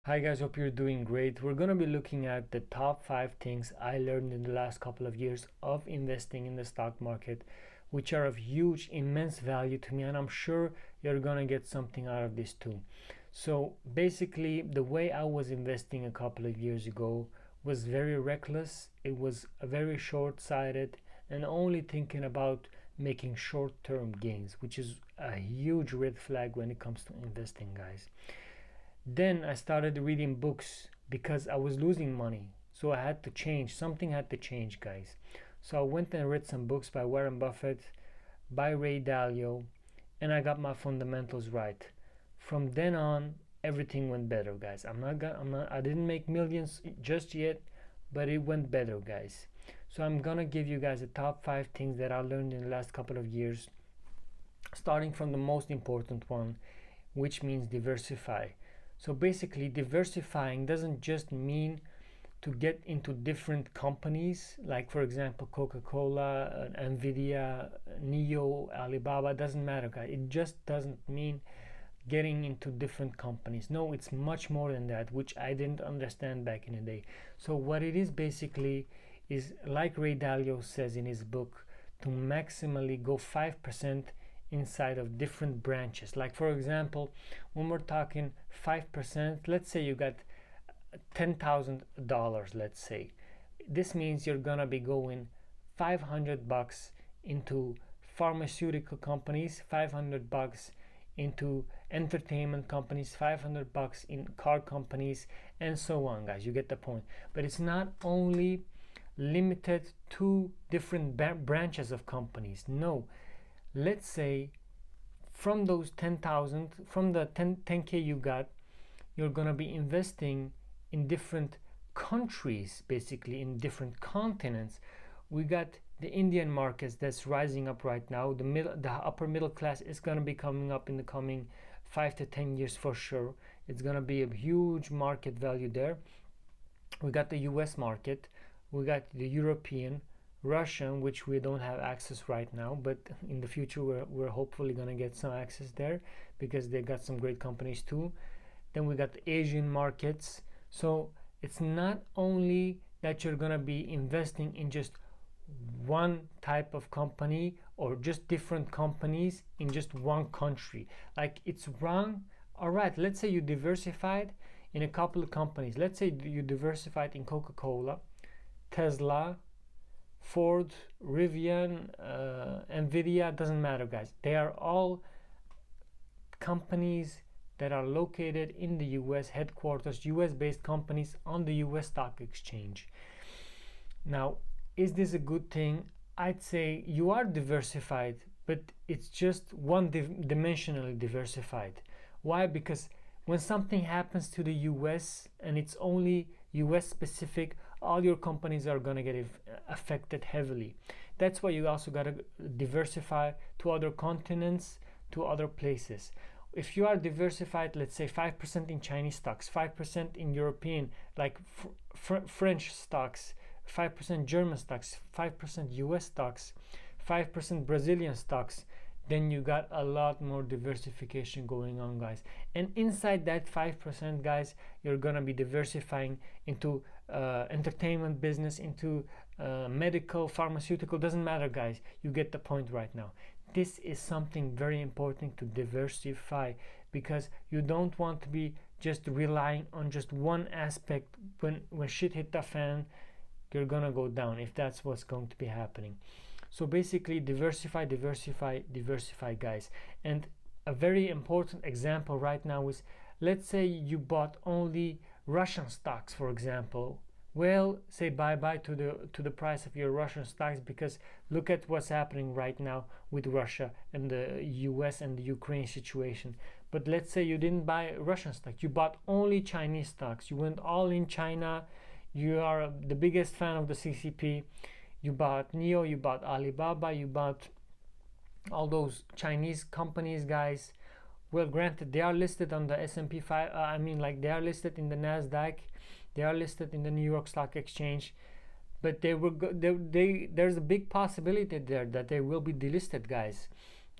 Hi guys, hope you're doing great. We're going to be looking at the top 5 things I learned in the last couple of years of investing in the stock market, which are of huge, immense value to me, and I'm sure you're going to get something out of this too. So basically, the way I was investing a couple of years ago was very reckless. It was very short-sighted and only thinking about making short-term gains, which is a huge red flag when it comes to investing, guys. Then I started reading books because I was losing money. So I had to change. Something had to change, guys. So I went and read some books by Warren Buffett, by Ray Dalio, and I got my fundamentals right. From then on, everything went better, guys. I didn't make millions just yet, but it went better, guys. So I'm gonna give you guys the top 5 things that I learned in the last couple of years, starting from the most important one, which means diversify. So basically, diversifying doesn't just mean to get into different companies, like for example Coca-Cola, Nvidia, Neo, Alibaba. Doesn't matter, guys. It just doesn't mean getting into different companies. No, it's much more than that, which I didn't understand back in the day. So what it is basically is, like Ray Dalio says in his book, to maximally go 5% inside of different branches. Like for example, when we're talking 5%, let's say you got $10,000, let's say. This means you're gonna be going $500 into pharmaceutical companies, $500 into entertainment companies, $500 in car companies, and so on, guys. You get the point. But it's not only limited to different branches of companies. No, let's say from those 10,000, from the 10K you got, you're gonna be investing in different countries, basically in different continents. We got the Indian markets that's rising up right now. The upper middle class is gonna be coming up in the coming 5 to 10 years for sure. It's gonna be a huge market value there. We got the US market, we got the European, Russian, which we don't have access right now, but in the future we're hopefully going to get some access there because they got some great companies too. Then we got the Asian markets. So it's not only that you're going to be investing in just one type of company or just different companies in just one country. Like, it's wrong. All right, let's say you diversified in a couple of companies. Let's say you diversified in Coca-Cola, Tesla, Ford, Rivian, Nvidia. Doesn't matter, guys. They are all companies that are located in the US, headquarters, US based companies on the US stock exchange. Now, is this a good thing? I'd say you are diversified, but it's just one dimensionally diversified. Why? Because when something happens to the US and it's only US specific, all your companies are going to get affected heavily. That's why you also got to diversify to other continents, to other places. If you are diversified, let's say 5% in Chinese stocks, 5% in European, like French stocks, 5% German stocks, 5% US stocks, 5% Brazilian stocks, then you got a lot more diversification going on, guys. And inside that 5%, guys, you're gonna be diversifying into entertainment business, into medical, pharmaceutical. Doesn't matter, guys. You get the point right now. This is something very important to diversify, because you don't want to be just relying on just one aspect. When shit hit the fan, you're gonna go down if that's what's going to be happening. So basically, diversify, guys. And a very important example right now is, let's say you bought only Russian stocks, for example. Well, say bye-bye to the price of your Russian stocks, because look at what's happening right now with Russia and the US and the Ukraine situation. But let's say you didn't buy Russian stocks, you bought only Chinese stocks. You went all in China. You are the biggest fan of the CCP. You bought Neo, you bought Alibaba, you bought all those Chinese companies, guys. Well, granted, they are listed on the S&P 5. They are listed in the Nasdaq, they are listed in the New York Stock Exchange, but there's a big possibility there that they will be delisted, guys.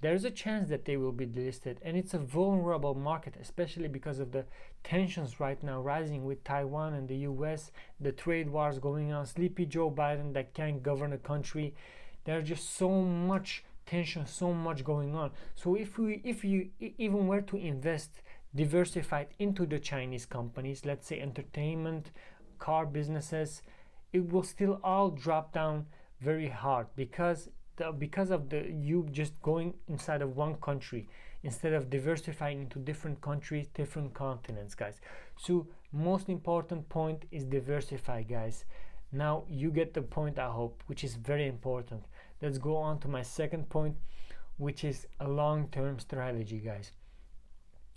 there's a chance that they will be delisted, and it's a vulnerable market, especially because of the tensions right now rising with Taiwan and the US, the trade wars going on, sleepy Joe Biden that can't govern a country. There's just so much tension, so much going on. So if you even were to invest diversified into the Chinese companies, let's say entertainment, car businesses, it will still all drop down very hard because of the you just going inside of one country instead of diversifying into different countries, different continents, guys. So most important point is diversify, guys. Now you get the point, I hope, which is very important. Let's go on to my second point, which is a long-term strategy, guys.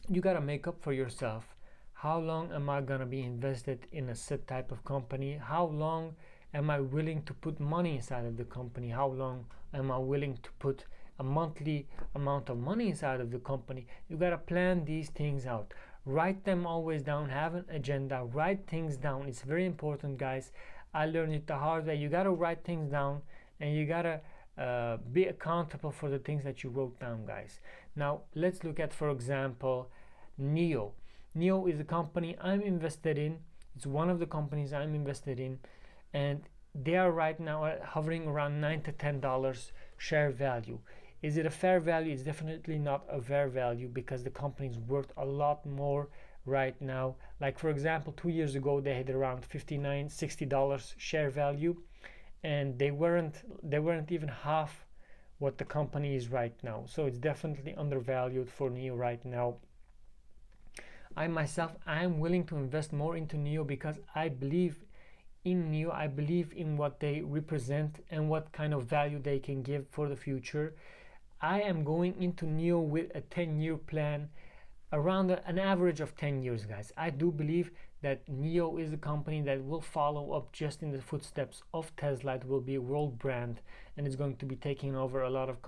You gotta make up for yourself. How long am I gonna be invested in a set type of company? How long am I willing to put money inside of the company? How long am I willing to put a monthly amount of money inside of the company? You gotta plan these things out. Write them always down. Have an agenda. Write things down. It's very important, guys. I learned it the hard way. You gotta write things down, and you gotta be accountable for the things that you wrote down, guys. Now let's look at, for example, NIO. NIO is a company I'm invested in. It's one of the companies I'm invested in, and they are right now hovering around $9 to $10 share value. Is it a fair value? It's definitely not a fair value because the company is worth a lot more right now. Like for example, 2 years ago they had around $59, $60 share value, and they weren't even half what the company is right now. So it's definitely undervalued for NIO right now. I myself, I'm willing to invest more into NIO because I believe in NIO. I believe in what they represent and what kind of value they can give for the future. I am going into NIO with a 10-year plan, around an average of 10 years, guys. I do believe that NIO is a company that will follow up just in the footsteps of Tesla. It will be a world brand, and it's going to be taking over a lot of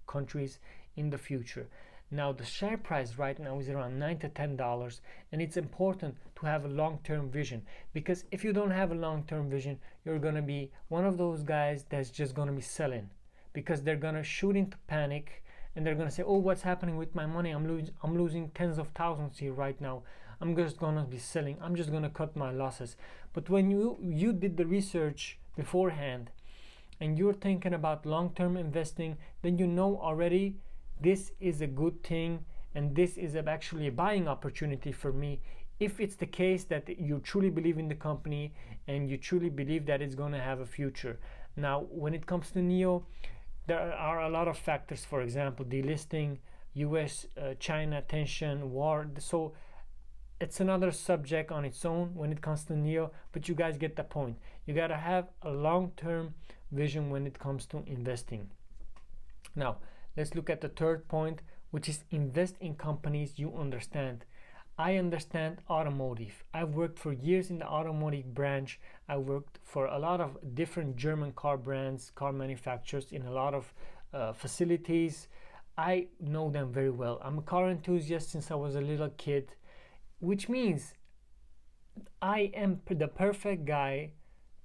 countries in the future. Now the share price right now is around $9 to $10, and it's important to have a long-term vision, because if you don't have a long-term vision, you're going to be one of those guys that's just going to be selling, because they're going to shoot into panic and they're going to say, oh, what's happening with my money? I'm losing tens of thousands here right now. I'm just going to be selling. I'm just going to cut my losses. But when you did the research beforehand and you're thinking about long-term investing, then you know already this is a good thing, and this is actually a buying opportunity for me, if it's the case that you truly believe in the company and you truly believe that it's going to have a future. Now when it comes to NIO, there are a lot of factors. For example, delisting, US China tension, war. So it's another subject on its own when it comes to NIO, but you guys get the point. You got to have a long-term vision when it comes to investing. Now let's look at the third point, which is invest in companies you understand. I understand automotive. I've worked for years in the automotive branch. I worked for a lot of different German car brands, car manufacturers, in a lot of facilities. I know them very well. I'm a car enthusiast since I was a little kid, which means I am the perfect guy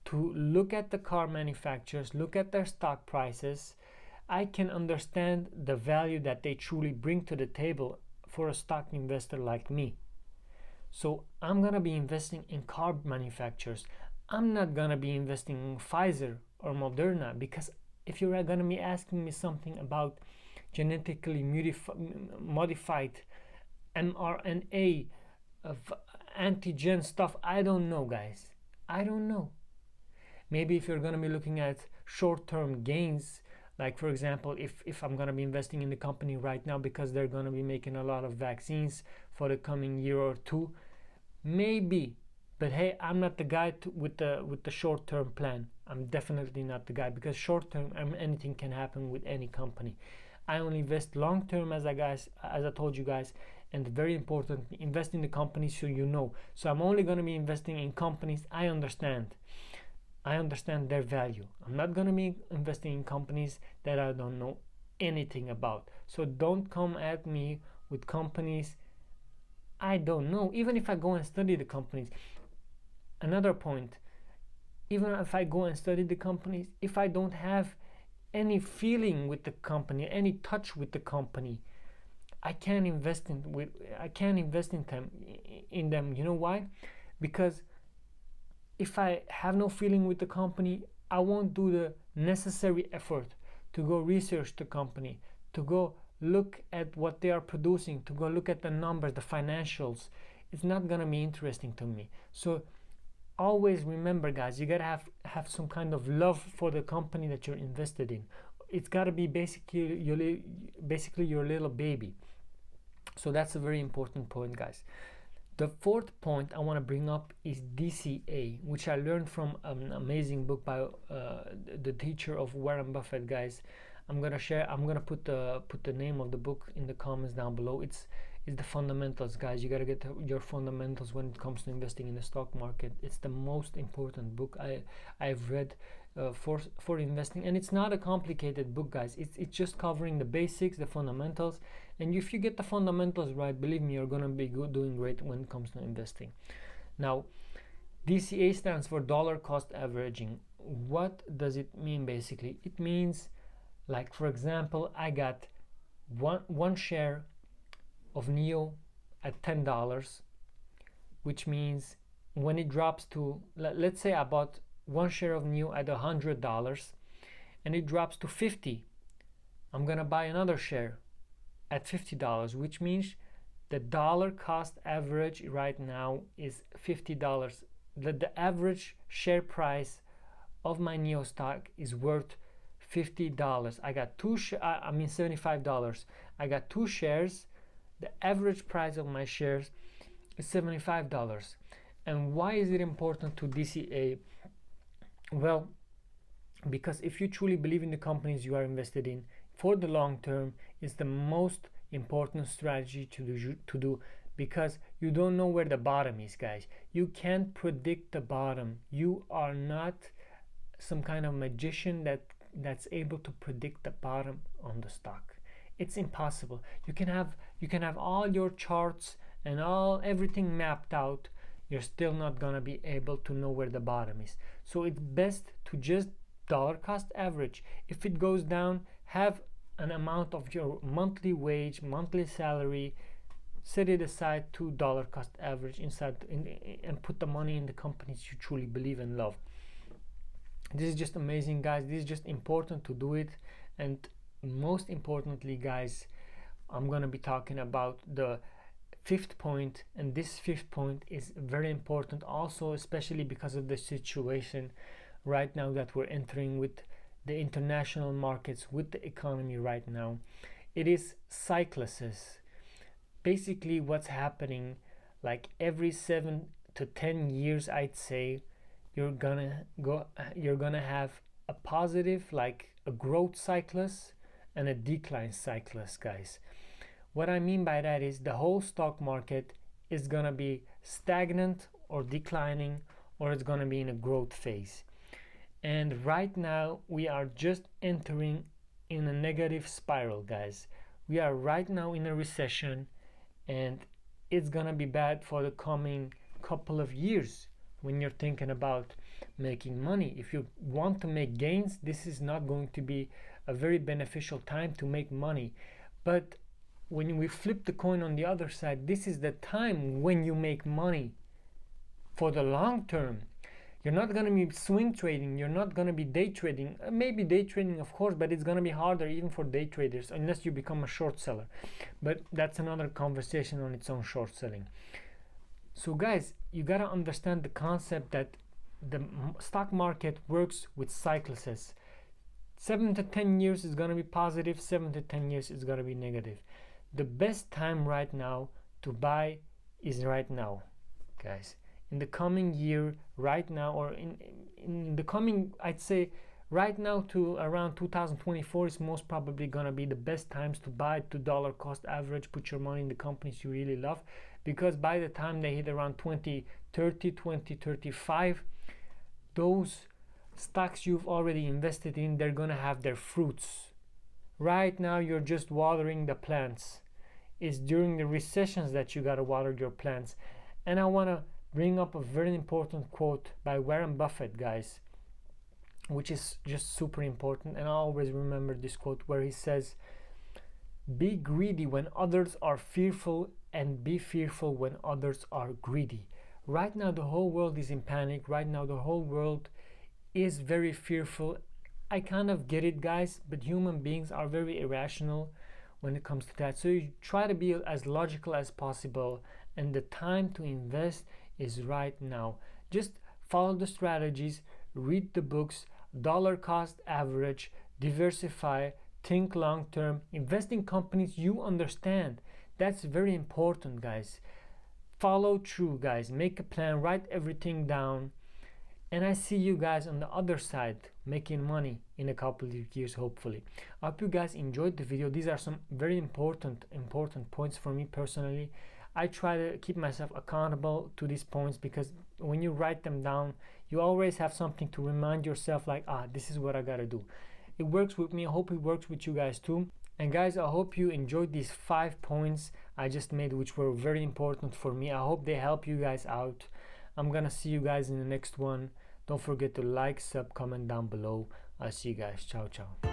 to look at the car manufacturers, look at their stock prices. I can understand the value that they truly bring to the table for a stock investor like me. So I'm gonna be investing in car manufacturers. I'm not gonna be investing in Pfizer or Moderna, because if you're gonna be asking me something about genetically modified mRNA, antigen stuff, I don't know, guys. I don't know. Maybe if you're gonna be looking at short-term gains, like for example, if I'm going to be investing in the company right now because they're going to be making a lot of vaccines for the coming year or two, maybe. But hey, I'm not the guy with the short-term plan. I'm definitely not the guy, because short-term, anything can happen with any company. I only invest long-term, as I told you guys, and very important, invest in the companies so you know. So I'm only going to be investing in companies I understand. I understand their value. I'm not going to be investing in companies that I don't know anything about. So don't come at me with companies I don't know, even if I go and study the companies. Another point, even if I go and study the companies, if I don't have any feeling with the company, any touch with the company, I can't invest in them. You know why? Because if I have no feeling with the company, I won't do the necessary effort to go research the company, to go look at what they are producing, to go look at the numbers, the financials. It's not gonna be interesting to me. So always remember, guys, you gotta have some kind of love for the company that you're invested in. It's gotta be basically your little baby. So that's a very important point, guys. The fourth point I want to bring up is DCA, which I learned from an amazing book by the teacher of Warren Buffett, guys. I'm gonna put the name of the book in the comments down below. It's the fundamentals, guys. You gotta get your fundamentals when it comes to investing in the stock market. It's the most important book I've read for investing, and it's not a complicated book, guys. It's just covering the basics, the fundamentals, and if you get the fundamentals right, believe me, you're gonna be doing great when it comes to investing. Now, DCA stands for dollar cost averaging. What does it mean? Basically, it means, like, for example, I got one share of NEO at $10, which means when it drops to, let's say I bought one share of NEO at $100 and it drops to 50, I'm gonna buy another share at $50, which means the dollar cost average right now is $50. The average share price of my NEO stock is worth $50. I got $75. I got two shares. The average price of my shares is $75. And why is it important to DCA? Well, because if you truly believe in the companies you are invested in for the long term, it's the most important strategy to do, because you don't know where the bottom is, guys. You can't predict the bottom. You are not some kind of magician that's able to predict the bottom on the stock. It's impossible. You can have all your charts and everything mapped out. You're still not gonna be able to know where the bottom is. So it's best to just dollar cost average. If it goes down, have an amount of your monthly wage, monthly salary, set it aside to dollar cost average and put the money in the companies you truly believe and love. This is just amazing, guys. This is just important to do it. And most importantly, guys, I'm gonna be talking about the fifth point, and this fifth point is very important also, especially because of the situation right now that we're entering with the international markets, with the economy right now. It is cycluses. Basically what's happening, like every 7 to 10 years, I'd say, you're gonna have a positive, like a growth cyclus and a decline cyclus, guys. What I mean by that is the whole stock market is gonna be stagnant or declining, or it's gonna be in a growth phase. And right now we are just entering in a negative spiral, guys. We are right now in a recession, and it's gonna be bad for the coming couple of years. When you're thinking about making money, if you want to make gains, this is not going to be a very beneficial time to make money. But when we flip the coin on the other side, this is the time when you make money for the long term. You're not going to be swing trading, you're not going to be day trading. Maybe day trading, of course, but it's going to be harder even for day traders unless you become a short seller. But that's another conversation on its own, short selling. So guys, you got to understand the concept that the stock market works with cycluses. 7 to 10 years is going to be positive, 7 to 10 years is going to be negative. The best time right now to buy is right now, guys. In the coming year, right now, or in the coming, I'd say right now to around 2024 is most probably going to be the best times to buy, to dollar cost average, put your money in the companies you really love, because by the time they hit around 2030, 2035, those stocks you've already invested in, they're going to have their fruits. Right now you're just watering the plants. It's during the recessions that you got to water your plants. And I want to bring up a very important quote by Warren Buffett, guys. which is just super important. And I always remember this quote where he says, be greedy when others are fearful, and be fearful when others are greedy. Right now the whole world is in panic. Right now the whole world is very fearful. I kind of get it, guys, but human beings are very irrational when it comes to that. So you try to be as logical as possible, and the time to invest is right now. Just follow the strategies, read the books, dollar cost average, diversify, think long term, invest in companies you understand. That's very important, guys. Follow through, guys. Make a plan, write everything down, and I see you guys on the other side making money in a couple of years, hopefully. I hope you guys enjoyed the video. These are some very important points for me personally. I try to keep myself accountable to these points, because when you write them down, you always have something to remind yourself, like, this is what I gotta do. It works with me. I hope it works with you guys too. And guys, I hope you enjoyed these 5 points I just made, which were very important for me. I hope they help you guys out. I'm gonna see you guys in the next one. Don't forget to like, sub, comment down below. I'll see you guys. Ciao, ciao.